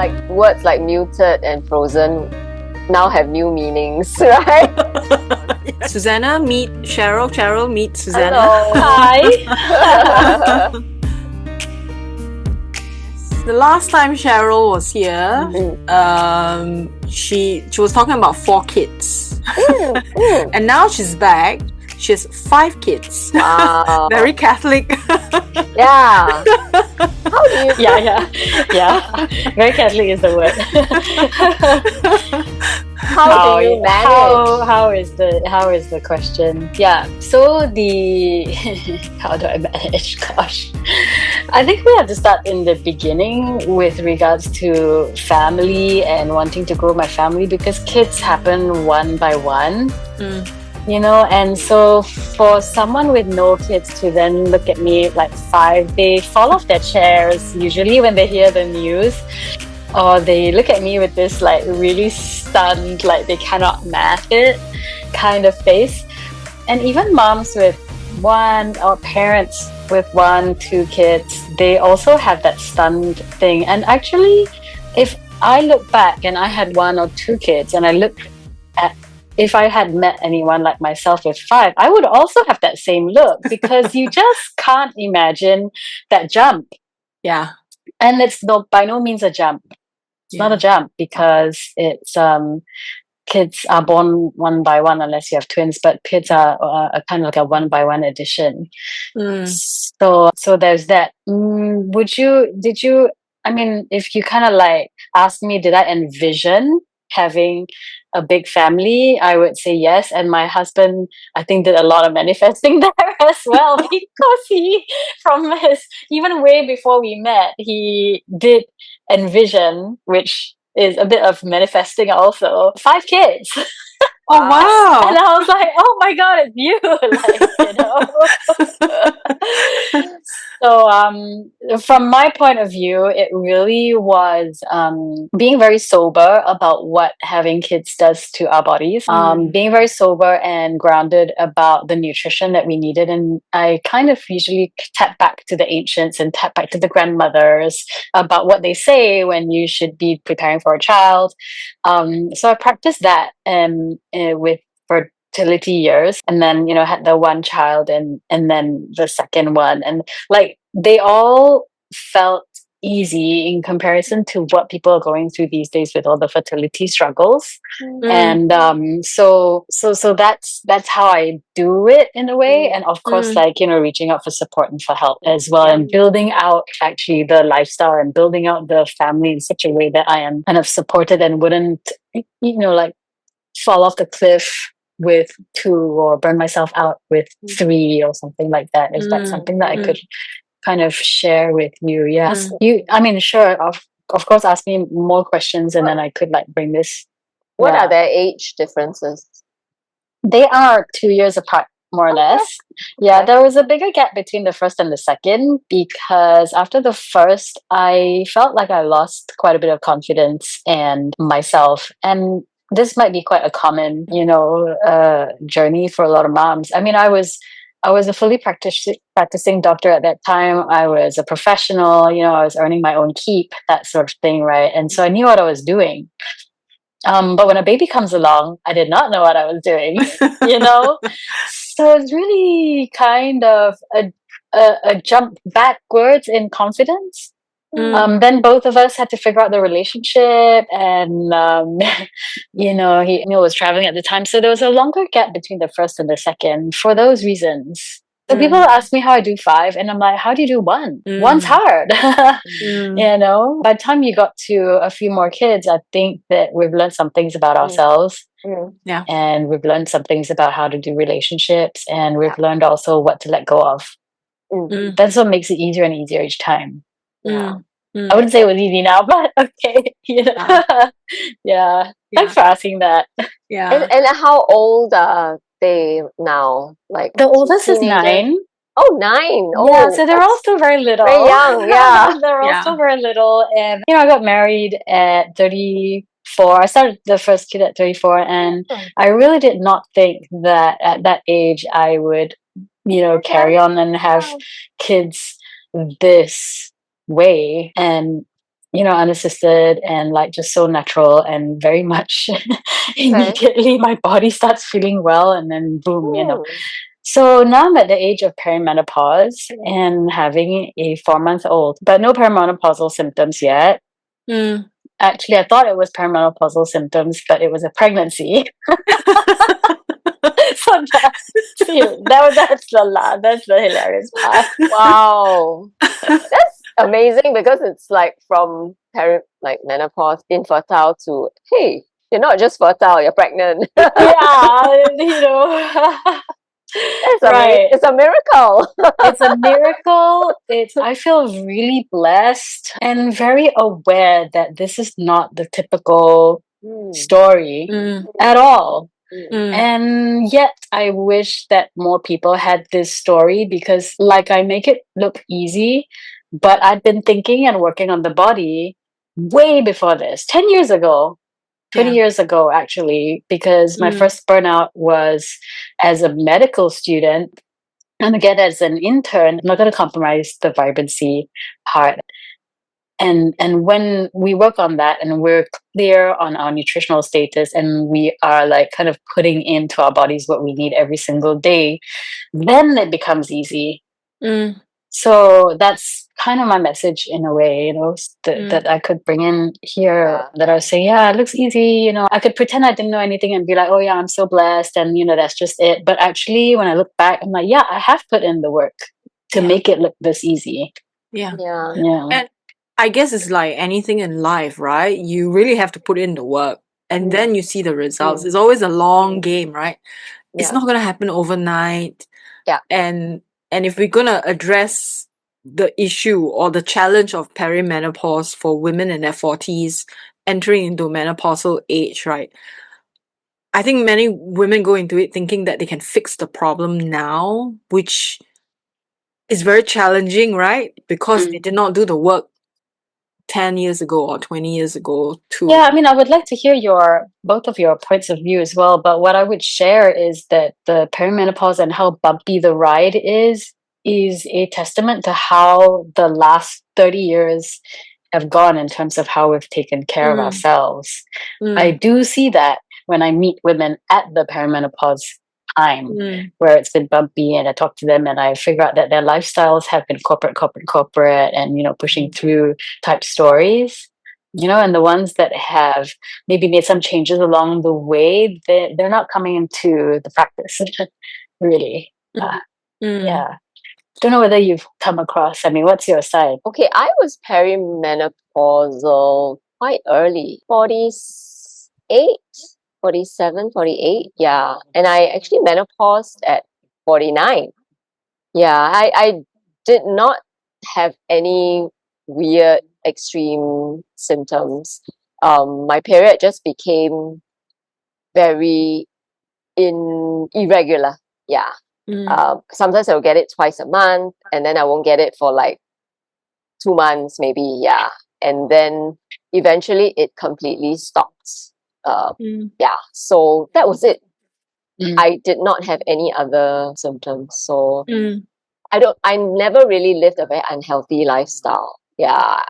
like words like muted and frozen now have new meanings, right? Susanah, meet Cheryl. Cheryl, meet Susanah. Hello. Hi. The last time Cheryl was here, she was talking about 4 kids. And now she's back. She has 5 kids. Wow. Very Catholic. Yeah. How do you... Yeah. Very Catholic is the word. How do you manage? How is the question? Yeah. So how do I manage? Gosh, I think we have to start in the beginning with regards to family and wanting to grow my family, because kids happen one by one. And so for someone with no kids to then look at me like 5, they fall off their chairs usually when they hear the news, or they look at me with this like really stunned, like they cannot math it kind of face. And even moms with 1, or parents with 1, 2 kids, they also have that stunned thing. And actually, if I look back and I had 1 or 2 kids, and I look at, if I had met anyone like myself with 5, I would also have that same look, because you just can't imagine that jump. Yeah. And it's by no means a jump. It's not a jump, because it's kids are born one by one unless you have twins, but kids are kind of like a one by one addition. So there's that. If you kind of like ask me, did I envision having a big family, I would say yes. And my husband, I think, did a lot of manifesting there as well, because even way before we met, he did envision, which is a bit of manifesting also, 5 kids. Oh, wow. And I was like, oh my God, it's you. So from my point of view, it really was being very sober about what having kids does to our bodies, being very sober and grounded about the nutrition that we needed. And I kind of usually tap back to the ancients and tap back to the grandmothers about what they say when you should be preparing for a child. So I practiced that with fertility years, and then had the 1 child and then the second one, and like they all felt easy in comparison to what people are going through these days with all the fertility struggles. And so that's how I do it in a way. And of course, reaching out for support and for help as well, and building out actually the lifestyle and building out the family in such a way that I am kind of supported and wouldn't fall off the cliff with 2 or burn myself out with 3 or something like that. If that's something that I could kind of share with you. Yes. Sure. Of course, ask me more questions, and then I could bring this. What are their age differences? They are 2 years apart, more or less. Yeah, there was a bigger gap between the first and the second, because after the first, I felt like I lost quite a bit of confidence in myself. And this might be quite a common, journey for a lot of moms. I was a fully practicing doctor at that time. I was a professional, I was earning my own keep, that sort of thing, right? And so I knew what I was doing. But when a baby comes along, I did not know what I was doing, So it's really kind of a jump backwards in confidence. Then both of us had to figure out the relationship, and he was traveling at the time, so there was a longer gap between the first and the second for those reasons. So people ask me how I do 5, and I'm like, how do you do 1? 1's hard. By the time you got to a few more kids, I think that we've learned some things about ourselves. Yeah. And we've learned some things about how to do relationships, and we've learned also what to let go of. That's what makes it easier and easier each time. I wouldn't say it was easy now, but okay. Yeah. Thanks for asking that. Yeah. And how old are they now? Like the oldest is 9. Oh, 9. Oh, yeah, so they're all still very little. Very young, yeah. They're all still very little. And I got married at 34. I started the first kid at 34, and I really did not think that at that age I would, carry on and have kids this way. And unassisted and like just so natural, and very much immediately my body starts feeling well, and then boom. So now I'm at the age of perimenopause and having a 4-month-old, but no perimenopausal symptoms yet. Actually, I thought it was perimenopausal symptoms, but it was a pregnancy. So that's the hilarious part. Wow. That's amazing, because it's like from menopause, infertile, to, hey, you're not just fertile, you're pregnant. Yeah, It's right. It's a miracle. It's a miracle. I feel really blessed and very aware that this is not the typical story at all. And yet I wish that more people had this story, because like I make it look easy, but I've been thinking and working on the body way before this, 10 years ago. 20 years ago, actually, because my first burnout was as a medical student. And again, as an intern, I'm not going to compromise the vibrancy part. And when we work on that and we're clear on our nutritional status, and we are like kind of putting into our bodies what we need every single day, then it becomes easy. So that's kind of my message in a way, that I could bring in here, that I say, yeah, it looks easy. I could pretend I didn't know anything and be like, oh yeah, I'm so blessed. And, that's just it. But actually, when I look back, I'm like, yeah, I have put in the work to make it look this easy. Yeah. Yeah. And I guess it's like anything in life, right? You really have to put in the work, and then you see the results. It's always a long game, right? It's not going to happen overnight. Yeah. And if we're going to address the issue or the challenge of perimenopause for women in their 40s entering into menopausal age, right? I think many women go into it thinking that they can fix the problem now, which is very challenging, right? Because they did not do the work 10 years ago or 20 years ago too. Yeah, I mean, I would like to hear both of your points of view as well. But what I would share is that the perimenopause and how bumpy the ride is a testament to how the last 30 years have gone in terms of how we've taken care of ourselves. I do see that when I meet women at the perimenopause time, where it's been bumpy, and I talk to them and I figure out that their lifestyles have been corporate, and, pushing through type stories, and the ones that have maybe made some changes along the way, they're not coming into the practice, really. Yeah. Don't know whether you've come across, what's your side? Okay, I was perimenopausal quite early, 48, 47, 48. Yeah. And I actually menopaused at 49. Yeah, I did not have any weird extreme symptoms. My period just became very irregular. Yeah. Sometimes I'll get it twice a month, and then I won't get it for like 2 months, maybe. Yeah. And then eventually it completely stopped. Yeah. So that was it. I did not have any other symptoms. So I never really lived a very unhealthy lifestyle. Yeah.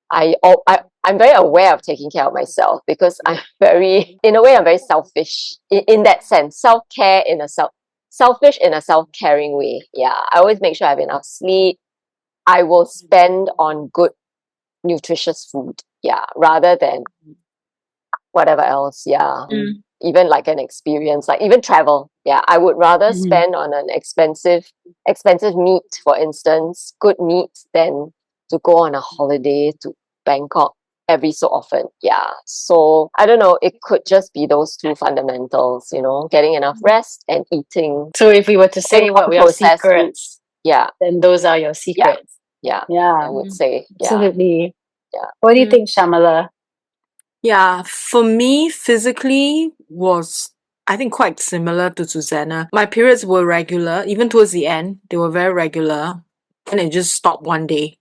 I'm very aware of taking care of myself, because in a way, I'm very selfish in that sense. Self-care selfish in a self-caring way. Yeah. I always make sure I have enough sleep. I will spend on good, nutritious food. Yeah. Rather than whatever else. Yeah. Even like an experience, like even travel. Yeah. I would rather spend on an expensive meat, for instance, good meat, than to go on a holiday to Bangkok every so often. Yeah. So I don't know, it could just be those two fundamentals, getting enough rest and eating. So if we were to say what were your secrets, then those are your secrets. Yeah. I would say. Yeah. Absolutely. Yeah. What do you think, Shamala? Yeah, for me, physically was, I think, quite similar to Susanah. My periods were regular, even towards the end, they were very regular. And it just stopped one day.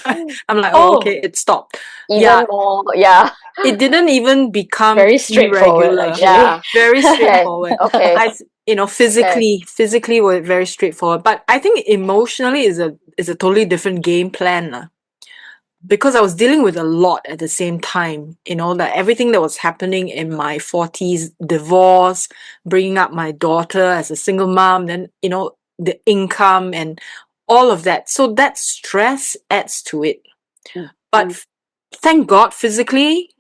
I'm like, okay, it stopped. Even more, yeah. It didn't even become very straightforward, irregular. actually. Yeah, very straightforward. Okay. Physically were very straightforward. But I think emotionally is a totally different game plan. because I was dealing with a lot at the same time, that everything that was happening in my 40s, divorce, bringing up my daughter as a single mom, then, the income and all of that. So that stress adds to it. But thank God, physically,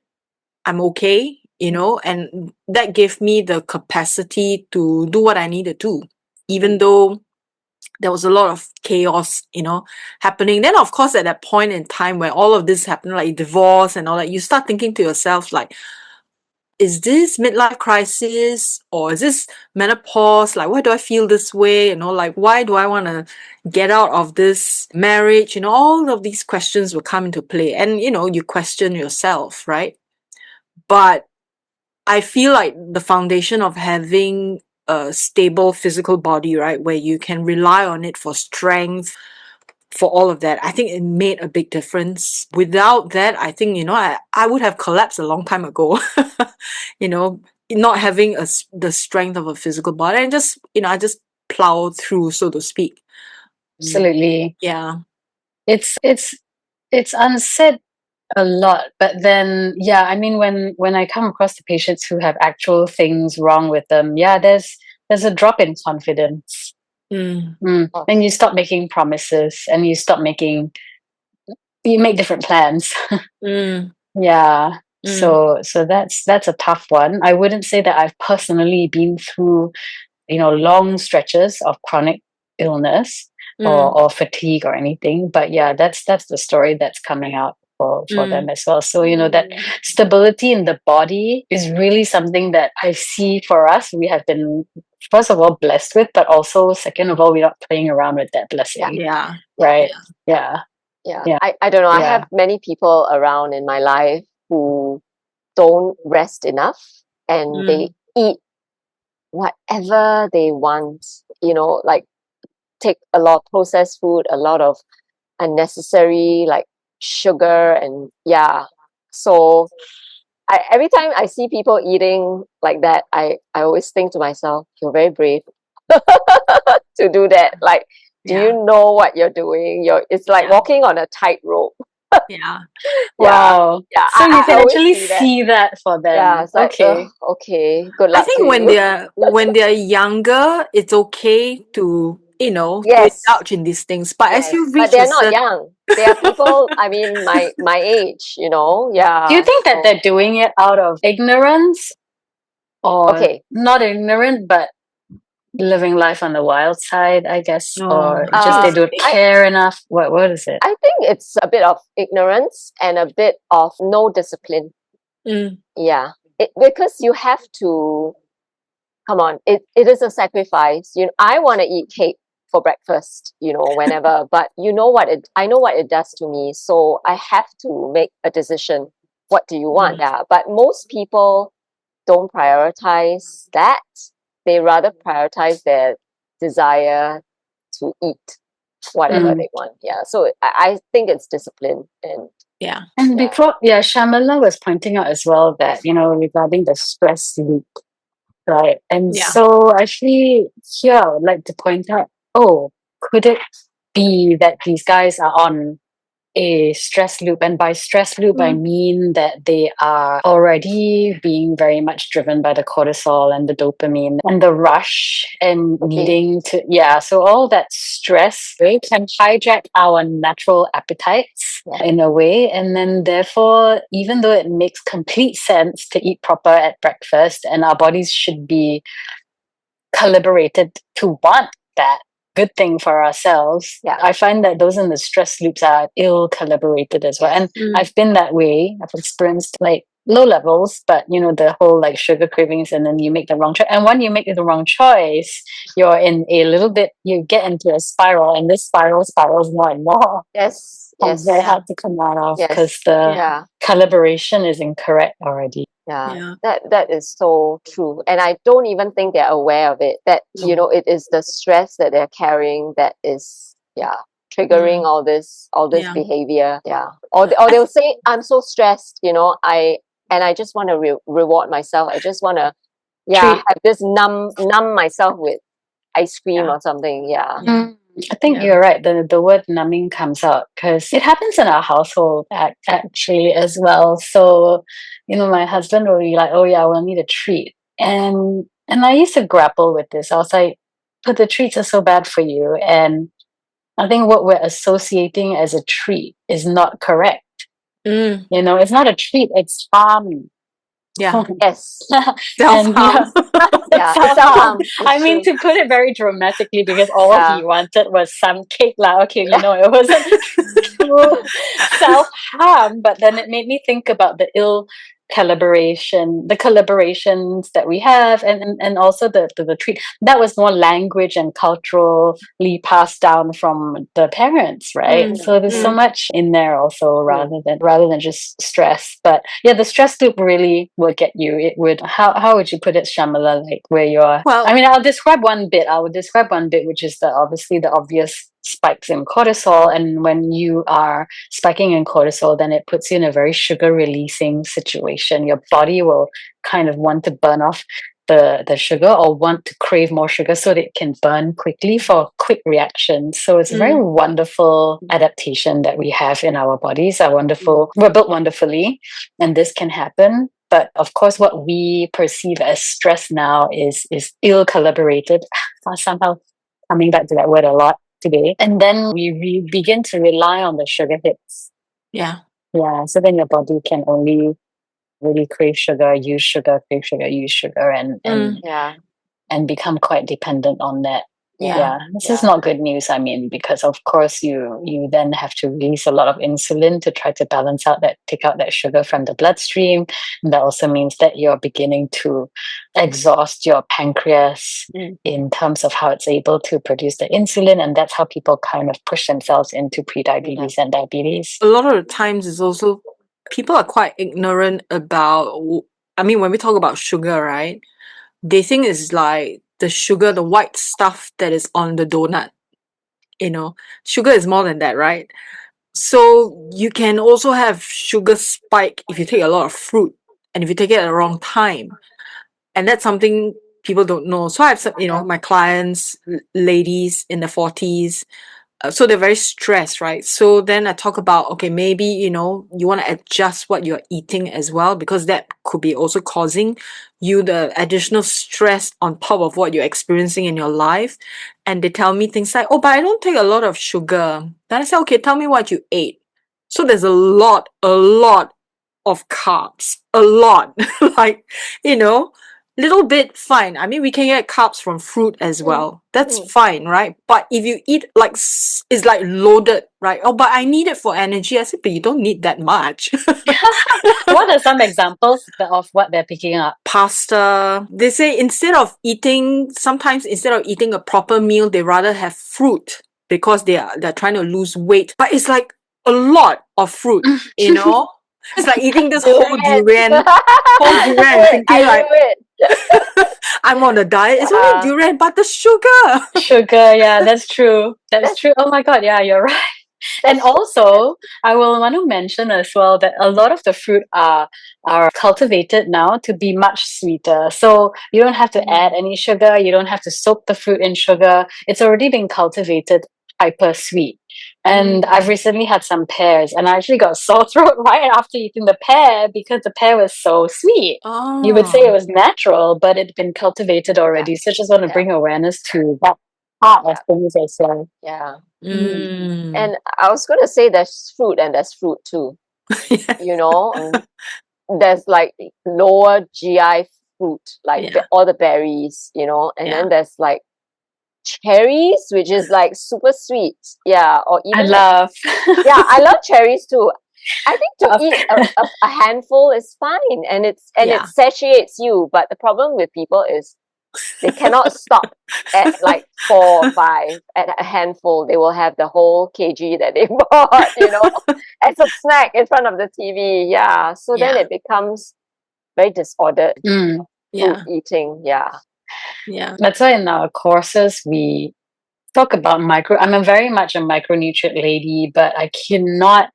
I'm okay, and that gave me the capacity to do what I needed to, even though there was a lot of chaos, happening. Then, of course, at that point in time where all of this happened, like divorce and all that, you start thinking to yourself, like, is this midlife crisis or is this menopause? Like, why do I feel this way? Like, why do I want to get out of this marriage? All of these questions will come into play. And, you question yourself, right? But I feel like the foundation of having a stable physical body, right, where you can rely on it for strength, for all of that, I think it made a big difference. Without that, I think, I would have collapsed a long time ago, you know, not having the strength of a physical body, and just, I just plowed through, so to speak. Absolutely. Yeah. It's unsaid a lot, but then I mean, when I come across the patients who have actual things wrong with them, there's a drop in confidence. And you stop making promises, and you make different plans. Yeah. So that's a tough one. I wouldn't say that I've personally been through long stretches of chronic illness or fatigue or anything, but that's the story that's coming out for them as well. So that stability in the body is really something that I see for us. We have been, first of all, blessed with, but also, second of all, we're not playing around with that blessing. Yeah. Right. Yeah. I don't know. I have many people around in my life who don't rest enough, and they eat whatever they want, like take a lot of processed food, a lot of unnecessary like sugar, and so every time I see people eating like that, I always think to myself, you're very brave to do that. Like, do you know what you're doing? It's like walking on a tightrope. Yeah. Wow. Yeah. So you can always actually see that for them. Yeah, it's like, okay, good luck I think to you. when they're younger, it's okay to, to Yes. indulge in these things. But as you But reach they're a not certain, young. They are people, I mean, my age, Do you think that they're doing it out of ignorance, or not ignorant, but living life on the wild side, I guess, or just they don't care enough? What is it? I think it's a bit of ignorance and a bit of no discipline. Yeah. Because you have to, come on, it is a sacrifice. I want to eat cake for breakfast, whenever, but I know what it does to me. So I have to make a decision. What do you want? Yeah. But most people don't prioritize that. They rather prioritize their desire to eat whatever they want. Yeah. So I think it's discipline. And before, Shamala was pointing out as well that, regarding the stress loop, right? And so actually here I would like to point out, could it be that these guys are on a stress loop? And by stress loop, I mean that they are already being very much driven by the cortisol and the dopamine and the rush and needing to, so all that stress can hijack our natural appetites in a way. And then therefore, even though it makes complete sense to eat proper at breakfast, and our bodies should be calibrated to want that good thing for ourselves, I find that those in the stress loops are ill calibrated as well. And I've been that way. I've experienced like low levels, but the whole like sugar cravings, and then you make the wrong choice. And when you make the wrong choice, you're in a little bit, you get into a spiral, and this spirals more and more. Yes. It's very hard to come out of because the calibration is incorrect already. That is so true. And I don't even think they're aware of it, that it is the stress that they're carrying that is triggering all this behavior. Or they'll say, I'm so stressed, I just want to reward myself. I just want to have this numb myself with ice cream or something. I think you're right. The word numbing comes out because it happens in our household actually as well. So, my husband will be like, "Oh yeah, we'll need a treat," and I used to grapple with this. I was like, "But the treats are so bad for you," and I think what we're associating as a treat is not correct. It's not a treat; it's harm. Yeah. Yes. And Self-harm. Yeah. self-harm. Self-harm. I mean, to put it very dramatically, because all he wanted was some cake lah. Okay, it wasn't true self-harm, but then it made me think about the collaborations that we have, and also the treat that was more language and culturally passed down from the parents, right? So there's so much in there also, rather than just stress. But yeah, the stress loop really will get you. It would. How would you put it, Shamala? Like where you are? Well, I mean, I'll describe one bit. Which is obviously the obvious spikes in cortisol. And when you are spiking in cortisol, then it puts you in a very sugar releasing situation. Your body will kind of want to burn off the sugar, or want to crave more sugar so that it can burn quickly for quick reactions. So it's a very wonderful adaptation that we have in our bodies. We're built wonderfully, and this can happen. But of course, what we perceive as stress now is ill collaborated. Somehow coming back to that word a lot today. And then we begin to rely on the sugar hits. Yeah. Yeah. So then your body can only really crave sugar, use sugar, crave sugar, use sugar, and become quite dependent on that. Yeah. This is not good news. I mean, because of course you then have to release a lot of insulin to try to take out that sugar from the bloodstream. And that also means that you're beginning to exhaust your pancreas in terms of how it's able to produce the insulin. And that's how people kind of push themselves into prediabetes and diabetes. A lot of the times it's also, people are quite ignorant about, I mean, when we talk about sugar, right? They think it's like the sugar, the white stuff that is on the donut. Sugar is more than that, right? So you can also have sugar spike if you take a lot of fruit, and if you take it at the wrong time. And that's something people don't know. So I have some, my clients, ladies in the 40s, so they're very stressed, right? So then I talk about, okay, maybe, you want to adjust what you're eating as well, because that could be also causing you the additional stress on top of what you're experiencing in your life. And they tell me things like, oh, but I don't take a lot of sugar. Then I say, okay, tell me what you ate. So there's a lot of carbs, a lot, like, little bit, fine. I mean, we can get carbs from fruit as well. That's fine, right? But if you eat it's like loaded, right? Oh, but I need it for energy. I said, but you don't need that much. What are some examples of what they're picking up? Pasta. They say sometimes instead of eating a proper meal, they rather have fruit because they're trying to lose weight. But it's like a lot of fruit, It's like eating this whole durian, thinking like, I'm on a diet. It's only durian, but the sugar. Sugar, yeah, that's true. That's true. Oh my God, yeah, you're right. And also, I will want to mention as well that a lot of the fruit are cultivated now to be much sweeter. So you don't have to add any sugar. You don't have to soak the fruit in sugar. It's already been cultivated hyper sweet. And I've recently had some pears, and I actually got sore throat right after eating the pear because the pear was so sweet. Oh. You would say it was natural, but it'd been cultivated already. So I just want to bring awareness to that part of things as well. Yeah. Mm. And I was going to say there's fruit and there's fruit too. There's like lower GI fruit, like all the berries, and then there's like cherries, which is like super sweet. Yeah. Or even I love cherries too. I think to eat a handful is fine, and it satiates you. But the problem with people is they cannot stop at like 4 or 5 at a handful. They will have the whole kg that they bought, as a snack in front of the TV. Yeah. So then it becomes very disordered food eating. Yeah. Yeah. That's why in our courses we talk about I'm very much a micronutrient lady, but I cannot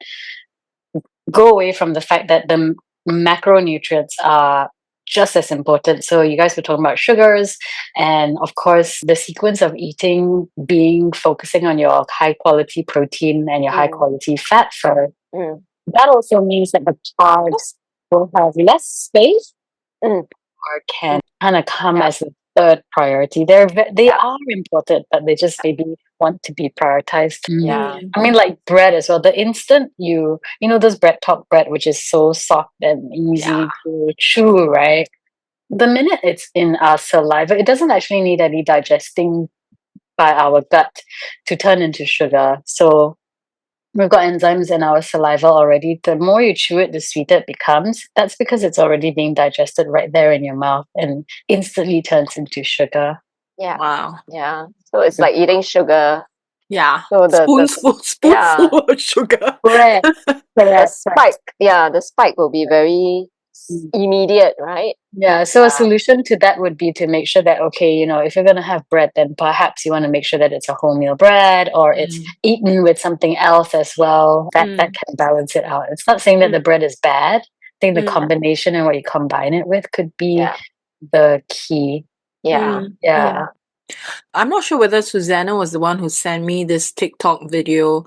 go away from the fact that the macronutrients are just as important. So you guys were talking about sugars, and of course the sequence of eating being focusing on your high quality protein and your high quality fat first. That also means that the carbs will have less space or can kind of come as a third priority. They are important, but they just maybe want to be prioritized. Yeah. I mean, like bread as well. The instant you know those bread top bread, which is so soft and easy to chew, right? The minute it's in our saliva, it doesn't actually need any digesting by our gut to turn into sugar. So we've got enzymes in our saliva already. The more you chew it, the sweeter it becomes. That's because it's already being digested right there in your mouth and instantly turns into sugar. Yeah. Wow. Yeah. So it's like eating sugar. Yeah. So Spoonful of sugar. Correct. The spike, the spike will be very immediate, right? Yeah, so a solution to that would be to make sure that, okay, you know, if you're going to have bread, then perhaps you want to make sure that it's a wholemeal bread or it's eaten with something else as well. That can balance it out. It's not saying that the bread is bad. I think the combination and what you combine it with could be the key. Yeah. Yeah. I'm not sure whether Susanah was the one who sent me this TikTok video,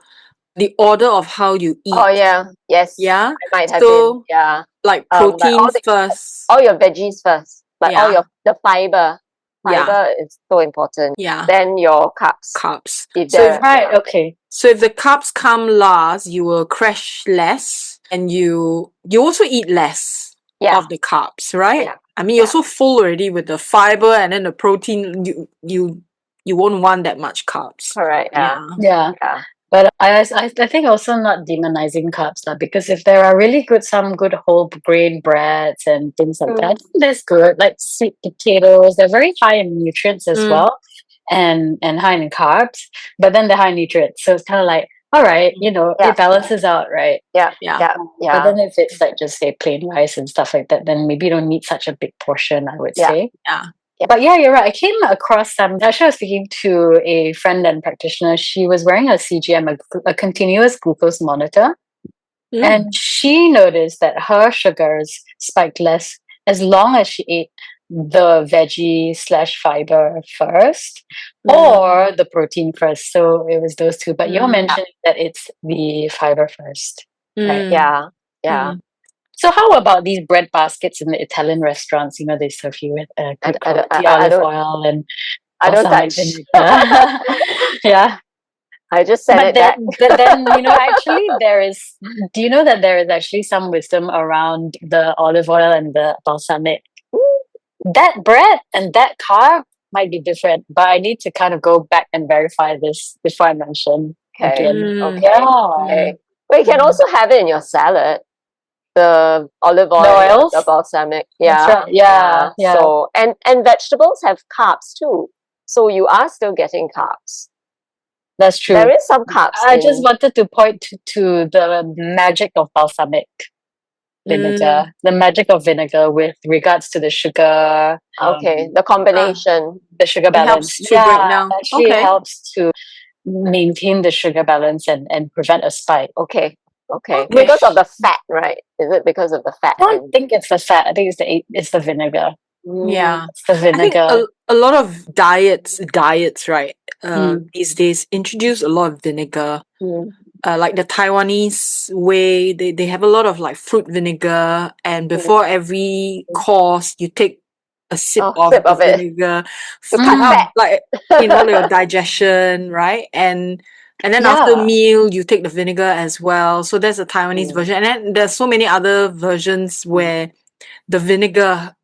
the order of how you eat. Oh, yeah. Yes. Yeah. I might have So, been. Yeah. like But proteins first. all your veggies first. Like all the fiber. Fiber is so important. Yeah. Then your carbs. Carbs. If So okay. So if the carbs come last, you will crash less and you also eat less of the carbs, right? Yeah. I mean, you're so full already with the fiber and then the protein, you won't want that much carbs. Correct. Yeah. But I think also not demonizing carbs, because if there are really some good whole grain breads and things like that, I think that's good. Like sweet potatoes, they're very high in nutrients as well, and high in carbs. But then they're high in nutrients, so it's kind of like, all right, you know, it balances out, right? Yeah. But then if it's like just say plain rice and stuff like that, then maybe you don't need such a big portion, I would say. Yeah. But yeah, you're right. I came across actually I was speaking to a friend and practitioner. She was wearing a CGM, a continuous glucose monitor. And she noticed that her sugars spiked less as long as she ate the veggie / fiber first or the protein first. So it was those two. But you're mentioning that it's the fiber first. Right? Yeah. So how about these bread baskets in the Italian restaurants? You know, they serve you with good quality olive oil and balsamic vinegar. Yeah. I just said but then, you know, actually do you know that there is actually some wisdom around the olive oil and the balsamic? That bread and that carb might be different, but I need to kind of go back and verify this before I mention again. Okay. But you can also have it in your salad. The olive oil, the balsamic. That's right. Yeah. So and vegetables have carbs too. So you are still getting carbs. That's true. There is some carbs. I just wanted to point to the magic of balsamic vinegar, the magic of vinegar with regards to the sugar. The combination. The sugar balance. Helps to break down. Actually helps to maintain the sugar balance and prevent a spike. Okay. Because of the fat, right? Is it because of the fat? I don't think it's the fat. I think it's the vinegar. Yeah. It's the vinegar. I think a lot of diets, right, these days introduce a lot of vinegar. Like the Taiwanese way, they have a lot of like fruit vinegar, and before every course you take a sip of the vinegar to cut fat, like your digestion, right? And then after meal you take the vinegar as well. So there's a Taiwanese version, and then there's so many other versions where the vinegar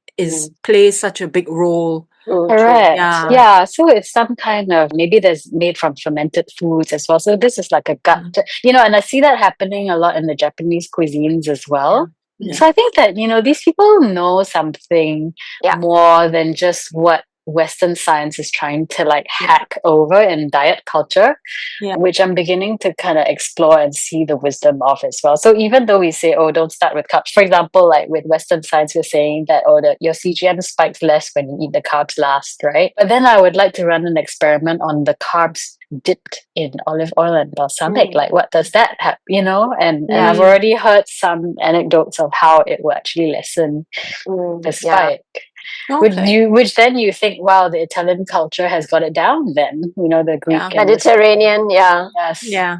plays such a big role. Correct. Yeah. So it's some kind of, maybe there's made from fermented foods as well. So this is like a gut, and I see that happening a lot in the Japanese cuisines as well. So I think that, these people know something more than just what Western science is trying to like hack over in diet culture, which I'm beginning to kind of explore and see the wisdom of as well. So even though we say, oh, don't start with carbs, for example, like with Western science, we're saying that, oh, your CGM spikes less when you eat the carbs last, right? But then I would like to run an experiment on the carbs dipped in olive oil and balsamic. Like, what does that have, you know? And I've already heard some anecdotes of how it will actually lessen the spike. Which then you think, wow, the Italian culture has got it down then, you know, the Greek and Mediterranean, Yes. Yeah.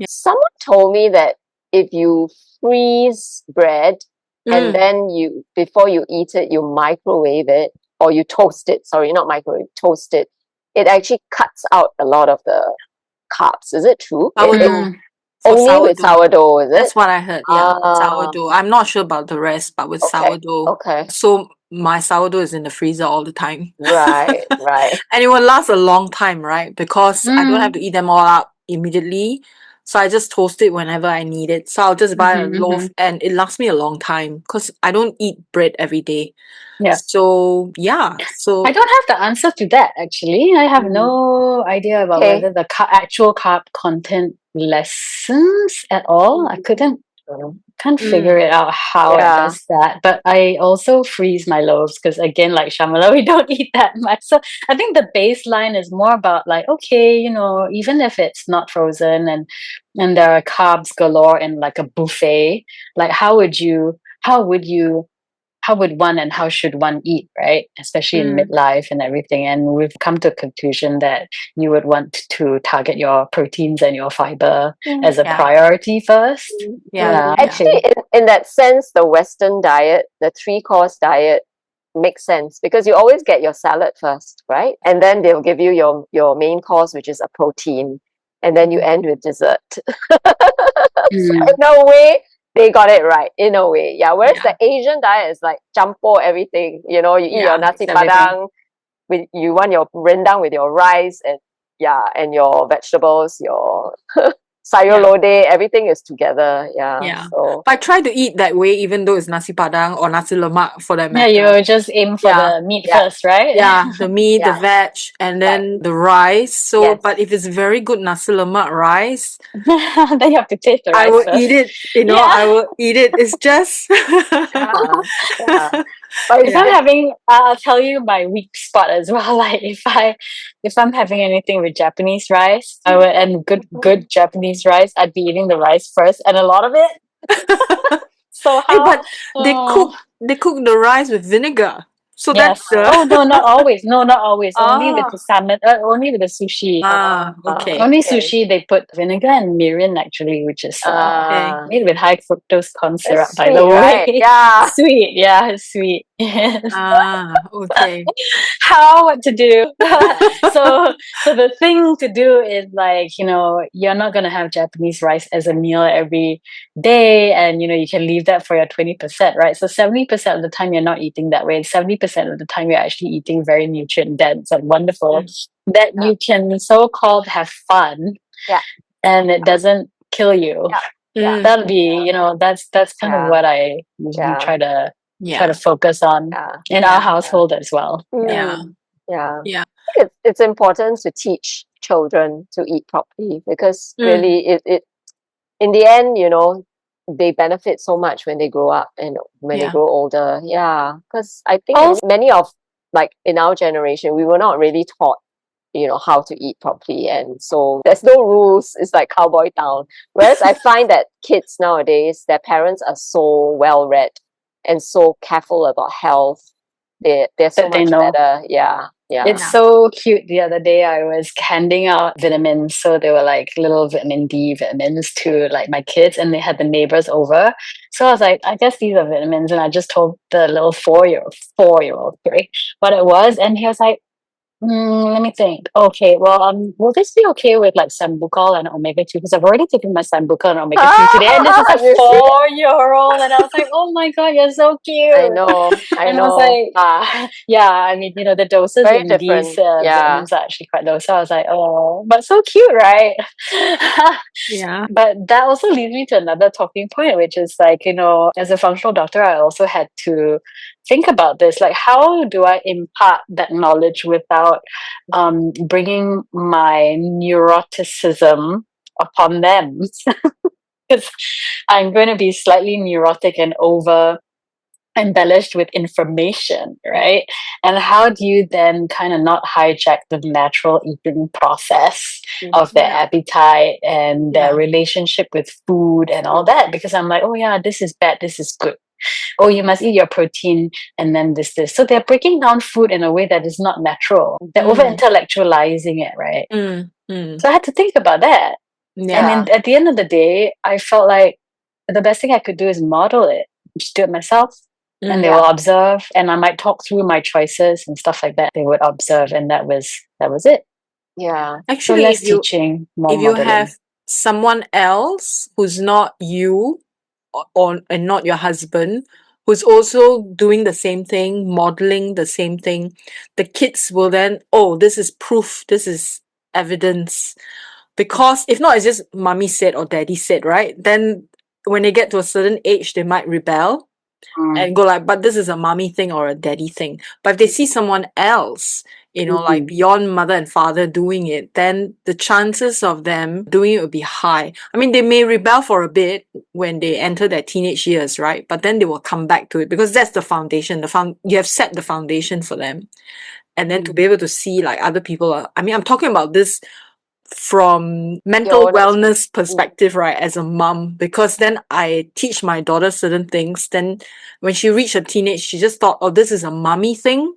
Someone told me that if you freeze bread and then before you eat it, you microwave it or you toast it, sorry, not microwave, toast it, it actually cuts out a lot of the carbs. Is it true? Only with sourdough, is it? That's what I heard. Yeah, sourdough. I'm not sure about the rest, but with sourdough. Okay. So my sourdough is in the freezer all the time. Right. And it will last a long time, right? Because I don't have to eat them all up immediately. So I just toast it whenever I need it. So I'll just buy a loaf and it lasts me a long time because I don't eat bread every day. Yeah. So So I don't have the answer to that actually. I have no idea about whether the actual carb content lessens at all. I can't figure it out how it does that. But I also freeze my loaves because again, like Shamala, we don't eat that much. So I think the baseline is more about like, okay, you know, even if it's not frozen and there are carbs galore in like a buffet, like how would one and how should one eat, right? Especially in midlife and everything. And we've come to a conclusion that you would want to target your proteins and your fiber as a priority first. Actually, in that sense, the Western diet, the 3-course diet, makes sense because you always get your salad first, right? And then they'll give you your main course, which is a protein, and then you end with dessert. So in a way, they got it right, in a way. Whereas the Asian diet is like jampo everything. You know, you eat your nasi padang, you want your rendang with your rice and your vegetables, your sayur lodeh, everything is together. So but I try to eat that way even though it's nasi padang or nasi lemak for that matter. You just aim for the meat first, right? The meat, the veg, and then the rice. So but if it's very good nasi lemak rice, then you have to taste the rice I will first. eat it, you know, I will eat it. It's just But if I'm having, I'll tell you my weak spot as well. Like if I'm having anything with Japanese rice, and good Japanese rice, I'd be eating the rice first and a lot of it. So how? but they cook the rice with vinegar. So that's no, not always. No, not always. Only with the salmon. Only with the sushi. Okay. Only sushi they put vinegar and mirin actually, which is made with high fructose corn syrup. By the way, right? Yeah, sweet. Yeah, it's sweet. Okay. What to do? So the thing to do is like, you know, you're not gonna have Japanese rice as a meal every day, and you know you can leave that for your 20%, right? So 70% of the time you're not eating that way. 70% of the time you're actually eating very nutrient dense and wonderful that you can so-called have fun, and it doesn't kill you. That'll be, you know, that's kind of what I usually try to focus on in our household as well. It's important to teach children to eat properly because really it in the end, you know, they benefit so much when they grow up and when they grow older. Because I think many of, like in our generation, we were not really taught, you know, how to eat properly, and so there's no rules. It's like cowboy town. Whereas I find that kids nowadays, their parents are so well read and so careful about health. They're so much better. It's so cute. The other day I was handing out vitamins, so they were like little vitamin D vitamins to like my kids, and they had the neighbors over. So I was like, I guess these are vitamins, and I just told the little four-year-old what it was, and he was like, let me think. Okay, well, will this be okay with like sambucol and omega-3? Because I've already taken my sambucol and omega-3 today, and this is a 4-year-old, and I was like, oh my god, you're so cute. I know. I was like, I mean, you know, the doses Very in different. these vitamins are actually quite low. So I was like, oh, but so cute, right? But that also leads me to another talking point, which is like, you know, as a functional doctor, I also had to think about this. Like, how do I impart that knowledge without bringing my neuroticism upon them? Because I'm going to be slightly neurotic and over embellished with information, right? And how do you then kind of not hijack the natural eating process of their appetite and their relationship with food and all that? Because I'm like, oh yeah, this is bad, this is good. Oh, you must eat your protein and then this. So they're breaking down food in a way that is not natural. They're over-intellectualizing it, right? So I had to think about that. And at the end of the day, I felt like the best thing I could do is model it, just do it myself. And they will observe, and I might talk through my choices and stuff like that. They would observe, and that was it. Yeah. Actually, so less teaching, more if you modeling. have someone else who's not you and not your husband, who's also doing the same thing, modeling the same thing, the kids will then, oh, this is proof, this is evidence. Because if not, it's just mommy said or daddy said, right? Then when they get to a certain age, they might rebel and go like, but this is a mommy thing or a daddy thing. But if they see someone else, you know, like beyond mother and father doing it, then the chances of them doing it will be high. I mean, they may rebel for a bit when they enter their teenage years, right? But then they will come back to it because that's the foundation. You have set the foundation for them. And then to be able to see like other people are, I mean, I'm talking about this from mental wellness perspective, right, as a mom, because then I teach my daughter certain things. Then when she reached her teenage, she just thought, oh, this is a mommy thing.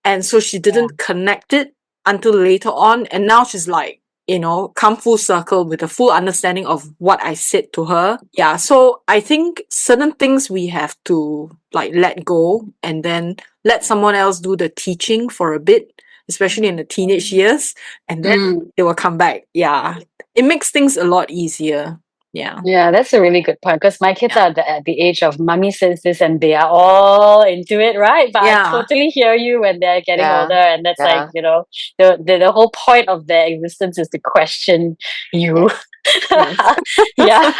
And so she didn't connect it until later on. And now she's like, you know, come full circle with a full understanding of what I said to her. Yeah. So I think certain things we have to like let go and then let someone else do the teaching for a bit, especially in the teenage years, and then it will come back. Yeah. It makes things a lot easier. Yeah. Yeah, that's a really good point because my kids are at the age of mommy says this and they are all into it, right? But I totally hear you when they're getting older, and that's like, you know, the whole point of their existence is to question you. Yeah.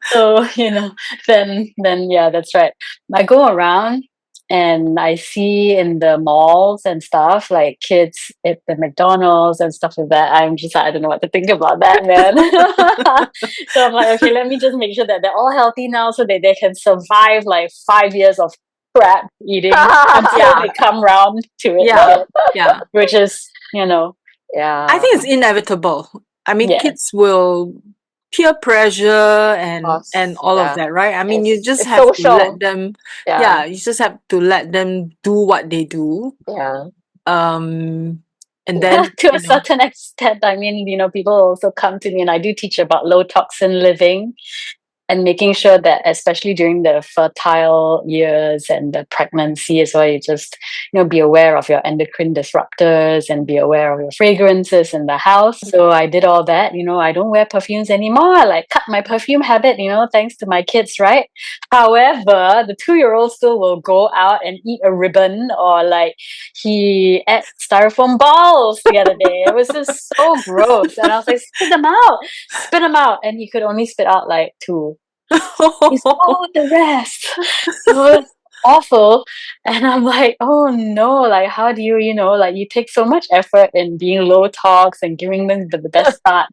So, you know, then yeah, that's right. I go around and I see in the malls and stuff, like kids at the McDonald's and stuff like that. I'm just like, I don't know what to think about that, man. So I'm like, okay, let me just make sure that they're all healthy now so that they can survive like 5 years of crap eating until they come round to it. Yeah. Which is, you know. Yeah. I think it's inevitable. I mean, kids will peer pressure and all of that, right? I mean, you just have to let them, you just have to let them do what they do. Yeah. And then to a certain extent, I mean, you know, people also come to me and I do teach about low toxin living and making sure that, especially during the fertile years and the pregnancy as well, you just, you know, be aware of your endocrine disruptors and be aware of your fragrances in the house. So I did all that. You know, I don't wear perfumes anymore. I like cut my perfume habit, you know, thanks to my kids, right? However, the 2-year-old still will go out and eat a ribbon, or like he ate styrofoam balls the other day. It was just so gross. And I was like, spit them out. And he could only spit out like 2. He swallowed the rest. It was awful. And I'm like, oh no, like how do you, you know, like you take so much effort in being low tox and giving them the best start.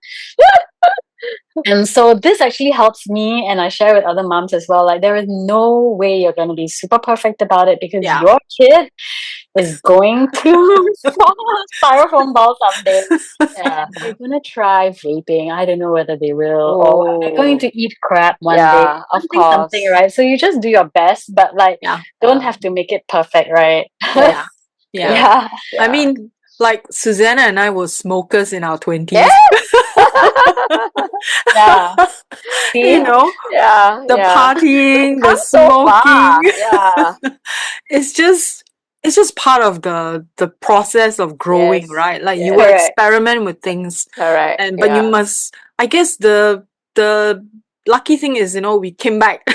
And so this actually helps me, and I share with other moms as well. Like, there is no way you're going to be super perfect about it because your kid is going to swallow styrofoam ball someday. They're going to try vaping. I don't know whether they will, or they're going to eat crap one day. Of course. Something, right? So you just do your best, but like, don't have to make it perfect, right? Yeah. I mean, like Susanah and I were smokers in our 20s. You know, the partying, the smoking. It's just part of the process of growing, right? Like you will experiment with things. Correct. But you must, I guess the lucky thing is, you know, we came back.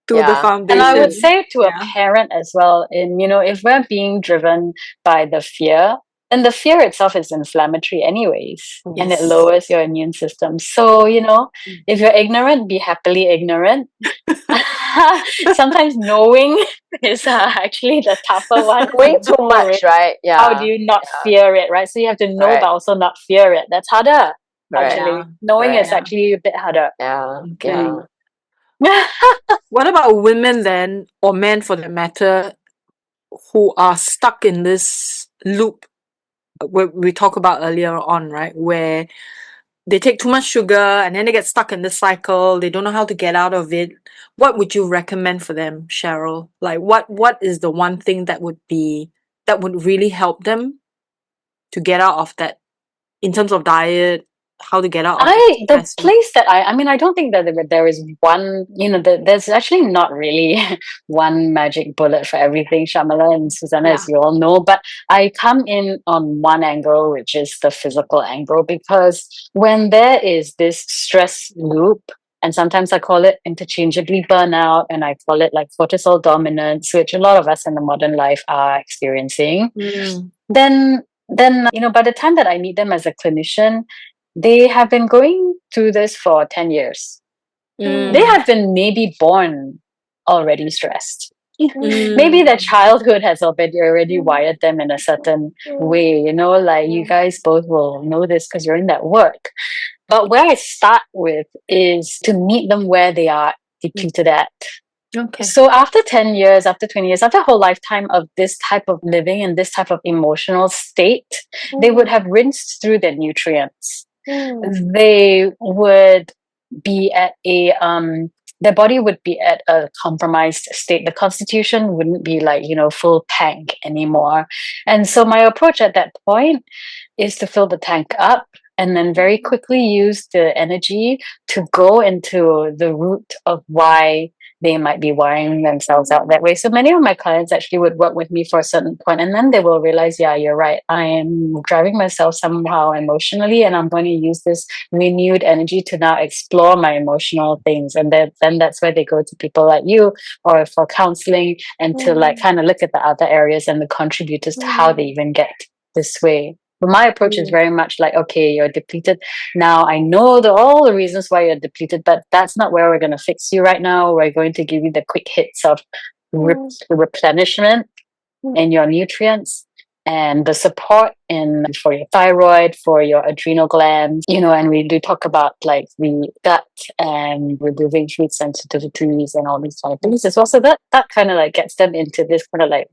To the foundation. And I would say to a parent as well, in, you know, if we're being driven by the fear, and the fear itself is inflammatory anyways, and it lowers your immune system. So, you know, if you're ignorant, be happily ignorant. Sometimes knowing is actually the tougher one. Way too much, right? How do Yeah. you not Yeah. fear it, right? So you have to know, but Correct. also not fear it. That's harder, Correct. actually. Knowing Correct. is actually a bit harder. Yeah. Okay. Yeah. What about women then, or men for that matter, who are stuck in this loop we talked about earlier on, right? Where they take too much sugar and then they get stuck in this cycle. They don't know how to get out of it. What would you recommend for them, Cheryl? Like what is the one thing that would really help them to get out of that in terms of diet, how to get out of that The stress loop? place that I mean, I don't think that there is one, there's actually not really one magic bullet for everything, Shamala and Susanah, Yeah. as you all know. But I come in on one angle, which is the physical angle, because when there is this stress loop, and sometimes I call it interchangeably burnout, and I call it like cortisol dominance, which a lot of us in the modern life are experiencing, Mm. then by the time that I meet them as a clinician, they have been going through this for 10 years. They Mm. have been maybe born already stressed. Maybe their Mm. childhood has already wired them in a certain way, like you guys both will know this because you're in that work. But where I start with is to meet them where they are depleted at. Okay. So after 10 years, after 20 years, after a whole lifetime of this type of living and this type of emotional state, they would have rinsed through their nutrients. They would be at their body would be at a compromised state. The constitution wouldn't be like, full tank anymore. And so my approach at that point is to fill the tank up and then very quickly use the energy to go into the root of why they might be wiring themselves out that way. So many of my clients actually would work with me for a certain point, and then they will realize, yeah, you're right. I am driving myself somehow emotionally, and I'm going to use this renewed energy to now explore my emotional things. And then that's where they go to people like you or for counseling and to like kind of look at the other areas and the contributors to how they even get this way. But my approach is very much like, okay, you're depleted. Now I know all the reasons why you're depleted, but that's not where we're going to fix you right now. We're going to give you the quick hits of replenishment in your nutrients and the support in for your thyroid, for your adrenal glands, and we do talk about like the gut and removing food sensitivities and all these kind of things as well. So that kind of like gets them into this kind of like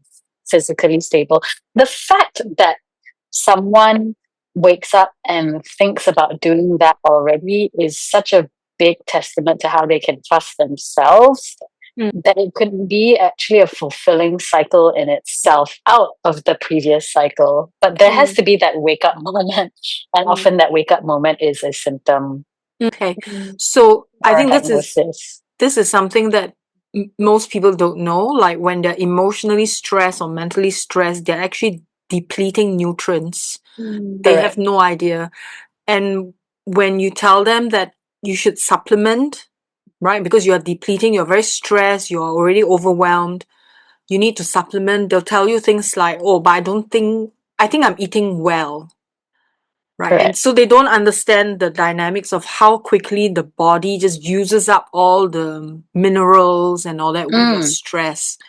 physically stable. The fact that someone wakes up and thinks about doing that already is such a big testament to how they can trust themselves, that it could be actually a fulfilling cycle in itself out of the previous cycle. But there has to be that wake up moment. And often that wake up moment is a symptom. Okay. So I think diagnosis. this is something that most people don't know. Like when they're emotionally stressed or mentally stressed, they're actually depleting nutrients. They have no idea. And when you tell them that you should supplement, right? Because you're depleting, you're very stressed, you're already overwhelmed, you need to supplement, they'll tell you things like, oh, but I think I'm eating well. Right. Correct. And so they don't understand the dynamics of how quickly the body just uses up all the minerals and all that when you're stressed.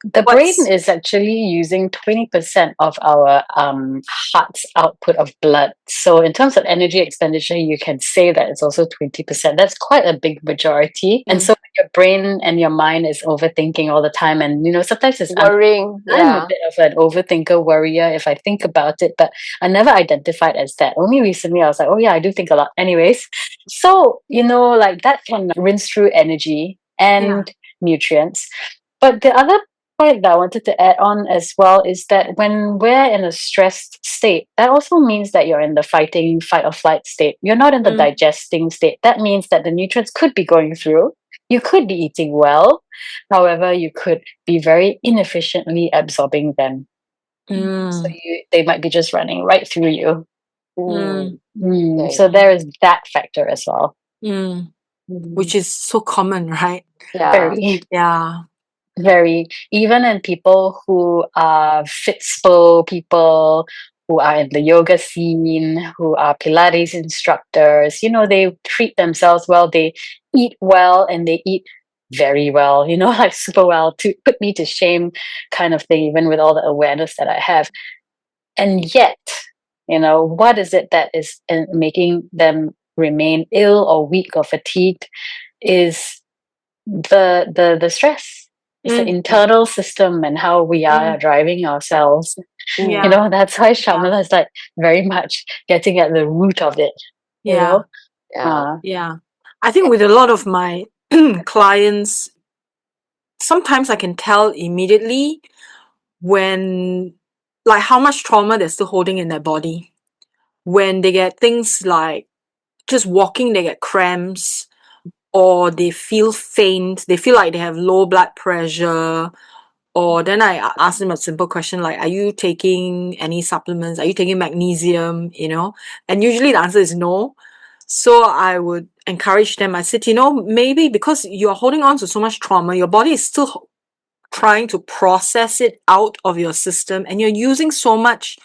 The brain is actually using 20% of our heart's output of blood. So in terms of energy expenditure, you can say that it's also 20%. That's quite a big majority. And so your brain and your mind is overthinking all the time. And, sometimes it's worrying. I'm a bit of an overthinker, worrier if I think about it, but I never identified as that. Only recently I was like, oh yeah, I do think a lot. Anyways, so, like that can rinse through energy and nutrients. But the other point that I wanted to add on as well is that when we're in a stressed state, that also means that you're in the fight or flight state. You're not in the digesting state. That means that the nutrients could be going through. You could be eating well. However, you could be very inefficiently absorbing them. So they might be just running right through you. Okay. So there is that factor as well. Which is so common, right? Yeah. Very. Yeah. Very. Even in people who are fitspo people who are in the yoga scene, who are Pilates instructors, they treat themselves well, they eat well, and they eat very well, like super well, to put me to shame kind of thing, even with all the awareness that I have. And yet, what is it that is making them remain ill or weak or fatigued is the stress. It's the internal system and how we are driving ourselves. Yeah. That's why Shamala is like very much getting at the root of it. Yeah. Yeah. I think with a lot of my clients, sometimes I can tell immediately when, like, how much trauma they're still holding in their body. When they get things like just walking, they get cramps, or they feel faint, they feel like they have low blood pressure, or then I ask them a simple question like, are you taking any supplements? Are you taking magnesium? And usually the answer is no. So I would encourage them. I said, maybe because you're holding on to so much trauma, your body is still trying to process it out of your system, and you're using so much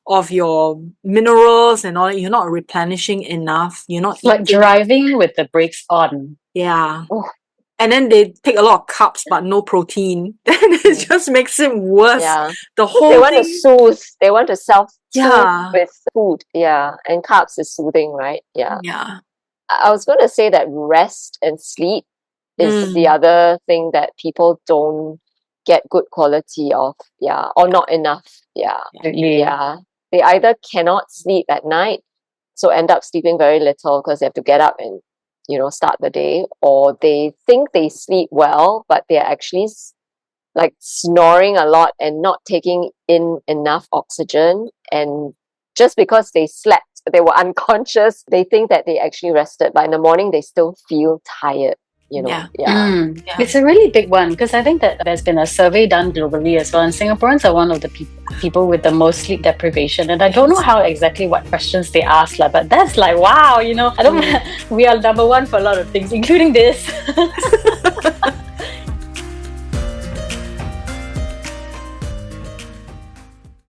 of your minerals and all that, you're not replenishing enough. You're not like eating. driving with the brakes on. Yeah. And then they take a lot of carbs but no protein. Then it just makes it worse. Yeah. The whole They want to thing. soothe. They want to self-soothe Yeah. with food. Yeah. And carbs is soothing, right? Yeah. Yeah. I was going to say that rest and sleep is the other thing that people don't get good quality of. Yeah. Or not enough. Yeah. Yeah. They either cannot sleep at night, so end up sleeping very little because they have to get up and start the day, or they think they sleep well but they're actually like snoring a lot and not taking in enough oxygen, and just because they slept, they were unconscious, they think that they actually rested, but in the morning they still feel tired. Yeah. It's a really big one, because I think that there's been a survey done globally as well, and Singaporeans are one of the people with the most sleep deprivation. And I don't know how exactly what questions they ask, but that's like, wow, I don't we are number one for a lot of things, including this.